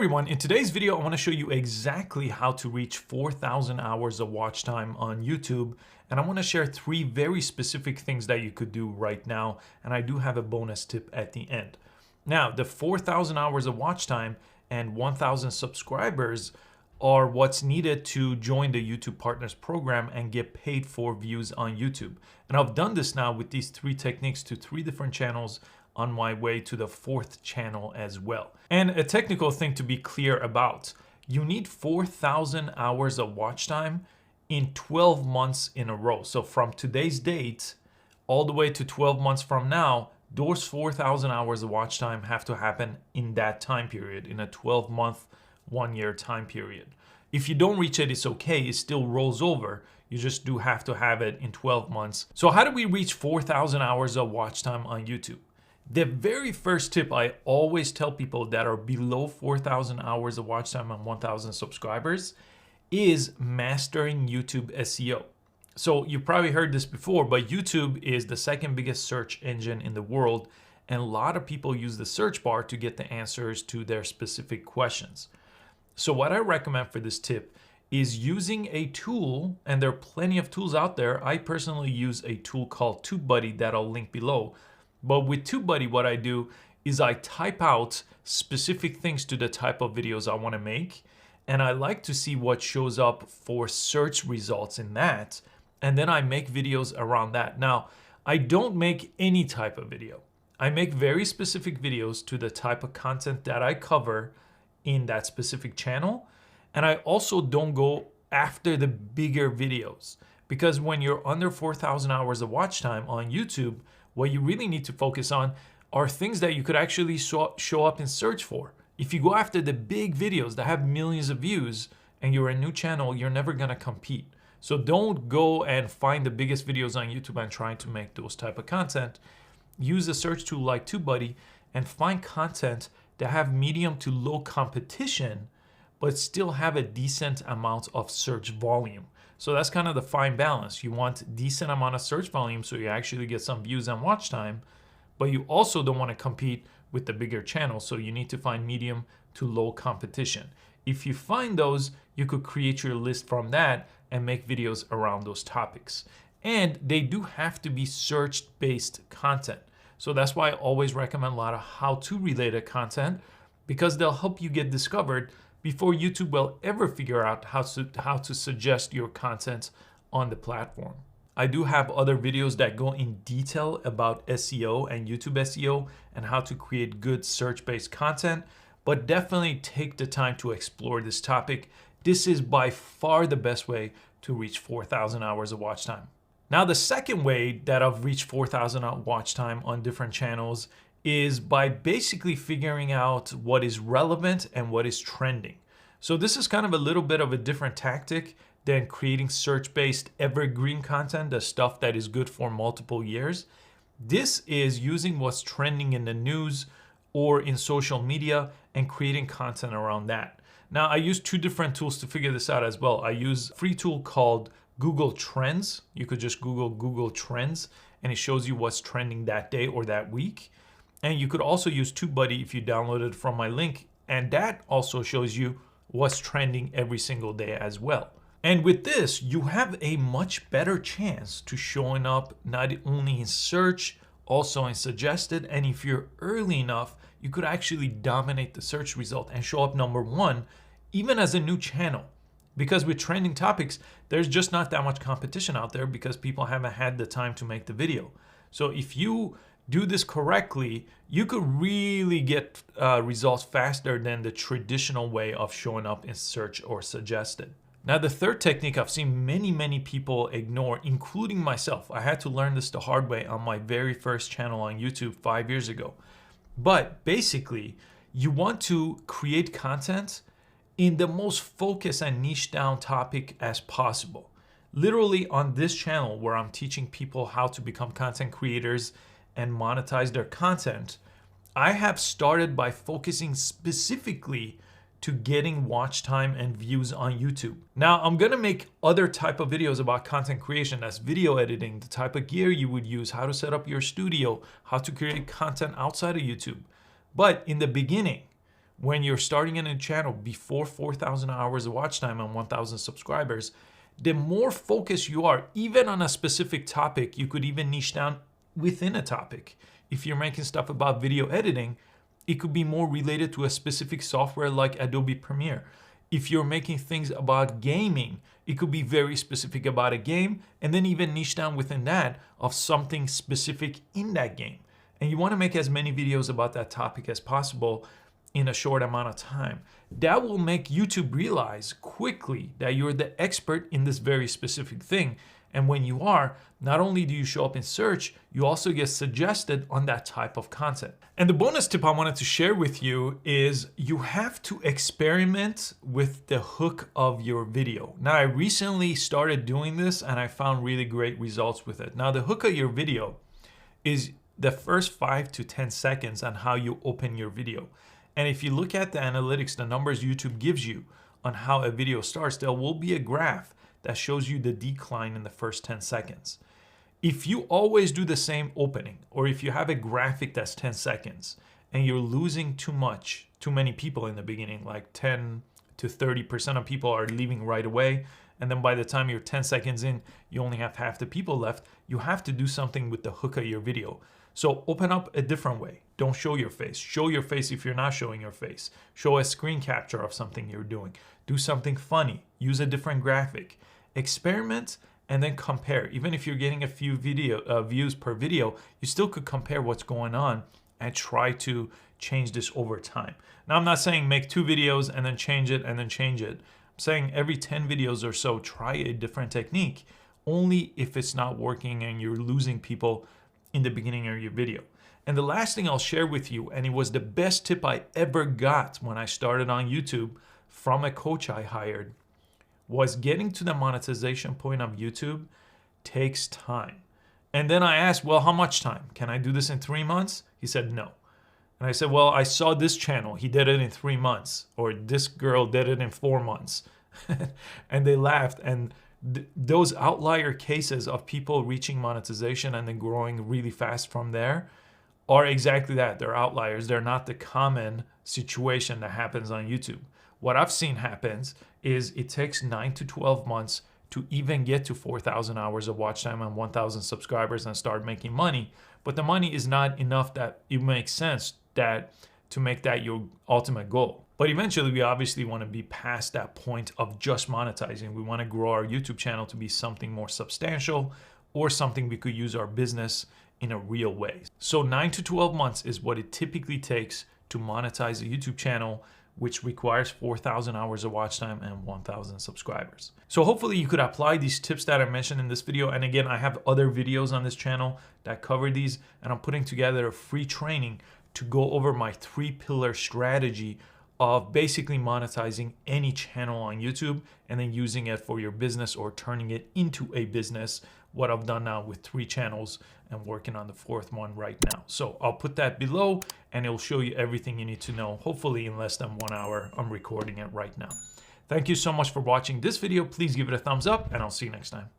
everyone, in today's video I want to show you exactly how to reach 4,000 hours of watch time on YouTube, and I want to share 3 very specific things that you could do right now, and I do have a bonus tip at the end. Now, the 4,000 hours of watch time and 1,000 subscribers are what's needed to join the YouTube Partners program and get paid for views on YouTube. And I've done this now with these 3 techniques to 3 different channels on my way to the 4th channel as well. And a technical thing to be clear about, you need 4,000 hours of watch time in 12 months in a row. So from today's date all the way to 12 months from now, those 4,000 hours of watch time have to happen in that time period, in a 12-month, 1-year time period. If you don't reach it, it's okay, it still rolls over. You just do have to have it in 12 months. So how do we reach 4,000 hours of watch time on YouTube? The very first tip I always tell people that are below 4,000 hours of watch time and 1,000 subscribers is mastering YouTube SEO. So you probably heard this before, but YouTube is the 2nd biggest search engine in the world, and a lot of people use the search bar to get the answers to their specific questions. So what I recommend for this tip is using a tool, and there are plenty of tools out there. I personally use a tool called Tubebuddy that I'll link below. But with Tubebuddy, what I do is I type out specific things to the type of videos I want to make, and I like to see what shows up for search results in that, and then I make videos around that. Now, I don't make any type of video. I make very specific videos to the type of content that I cover in that specific channel, and I also don't go after the bigger videos, because when you're under 4,000 hours of watch time on YouTube, what you really need to focus on are things that you could actually show up in search for. If you go after the big videos that have millions of views and you're a new channel, you're never gonna compete. So don't go and find the biggest videos on YouTube and trying to make those type of content. Use a search tool like Tubebuddy and find content that have medium to low competition, but still have a decent amount of search volume. So that's kind of the fine balance. You want decent amount of search volume so you actually get some views and watch time, but you also don't want to compete with the bigger channels. So you need to find medium to low competition. If you find those, you could create your list from that and make videos around those topics. And they do have to be search-based content. So that's why I always recommend a lot of how-to related content, because they'll help you get discovered before YouTube will ever figure out how to suggest your content on the platform. I do have other videos that go in detail about SEO and YouTube SEO and how to create good search-based content, but definitely take the time to explore this topic. This is by far the best way to reach 4,000 hours of watch time. Now, the second way that I've reached 4,000 watch time on different channels is by basically figuring out what is relevant and what is trending. So this is kind of a little bit of a different tactic than creating search-based evergreen content, the stuff that is good for multiple years. This is using what's trending in the news or in social media and creating content around that. Now, I use 2 different tools to figure this out as well. I use a free tool called Google Trends. You could just Google Google Trends and it shows you what's trending that day or that week. And you could also use Tubebuddy if you download it from my link, and that also shows you what's trending every single day as well. And with this, you have a much better chance to showing up not only in search, also in suggested, and if you're early enough, you could actually dominate the search result and show up number 1, even as a new channel. Because with trending topics, there's just not that much competition out there because people haven't had the time to make the video. So if you do this correctly, you could really get results faster than the traditional way of showing up in search or suggested. Now, the third technique I've seen many people ignore, including myself. I had to learn this the hard way on my very first channel on YouTube 5 years ago. But basically, you want to create content in the most focused and niche down topic as possible. Literally on this channel where I'm teaching people how to become content creators and monetize their content, I have started by focusing specifically to getting watch time and views on YouTube. Now, I'm gonna make other type of videos about content creation. That's video editing, the type of gear you would use, how to set up your studio, how to create content outside of YouTube. But in the beginning, when you're starting a new channel before 4,000 hours of watch time and 1,000 subscribers, the more focused you are, even on a specific topic, you could even niche down within a topic. If you're making stuff about video editing, it could be more related to a specific software like Adobe Premiere. If you're making things about gaming, it could be very specific about a game, and then even niche down within that of something specific in that game. And you want to make as many videos about that topic as possible in a short amount of time. That will make YouTube realize quickly that you're the expert in this very specific thing. And when you are, not only do you show up in search, you also get suggested on that type of content. And the bonus tip I wanted to share with you is you have to experiment with the hook of your video. Now, I recently started doing this and I found really great results with it. Now, the hook of your video is the first 5 to 10 seconds on how you open your video. And if you look at the analytics, the numbers YouTube gives you on how a video starts, there will be a graph that shows you the decline in the first 10 seconds. If you always do the same opening, or if you have a graphic that's 10 seconds and you're losing too many people in the beginning, like 10 to 30% of people are leaving right away, and then by the time you're 10 seconds in, you only have half the people left, you have to do something with the hook of your video. So open up a different way. Don't show your face. Show your face if you're not showing your face. Show a screen capture of something you're doing. Do something funny. Use a different graphic. Experiment and then compare. Even if you're getting a few views per video, you still could compare what's going on and try to change this over time. Now, I'm not saying make 2 videos and then change it and then change it. I'm saying every 10 videos or so, try a different technique, only if it's not working and you're losing people in the beginning of your video. And the last thing I'll share with you, and it was the best tip I ever got when I started on YouTube from a coach I hired, was getting to the monetization point of YouTube takes time. And then I asked, well, how much time? Can I do this in 3 months? He said, no. And I said, well, I saw this channel. He did it in 3 months, or this girl did it in 4 months. And they laughed. And those outlier cases of people reaching monetization and then growing really fast from there are exactly that. They're outliers. They're not the common situation that happens on YouTube. What I've seen happens is it takes 9 to 12 months to even get to 4,000 hours of watch time and 1,000 subscribers and start making money. But the money is not enough that it makes sense that to make that your ultimate goal. But eventually, we obviously want to be past that point of just monetizing. We want to grow our YouTube channel to be something more substantial or something we could use our business in a real way. So 9 to 12 months is what it typically takes to monetize a YouTube channel, which requires 4,000 hours of watch time and 1,000 subscribers. So hopefully you could apply these tips that I mentioned in this video. And again, I have other videos on this channel that cover these, and I'm putting together a free training to go over my 3-pillar strategy of basically monetizing any channel on YouTube and then using it for your business or turning it into a business. What I've done now with 3 channels and working on the 4th one right now. So I'll put that below and it'll show you everything you need to know, hopefully in less than 1 hour. I'm recording it right now. Thank you so much for watching this video. Please give it a thumbs up and I'll see you next time.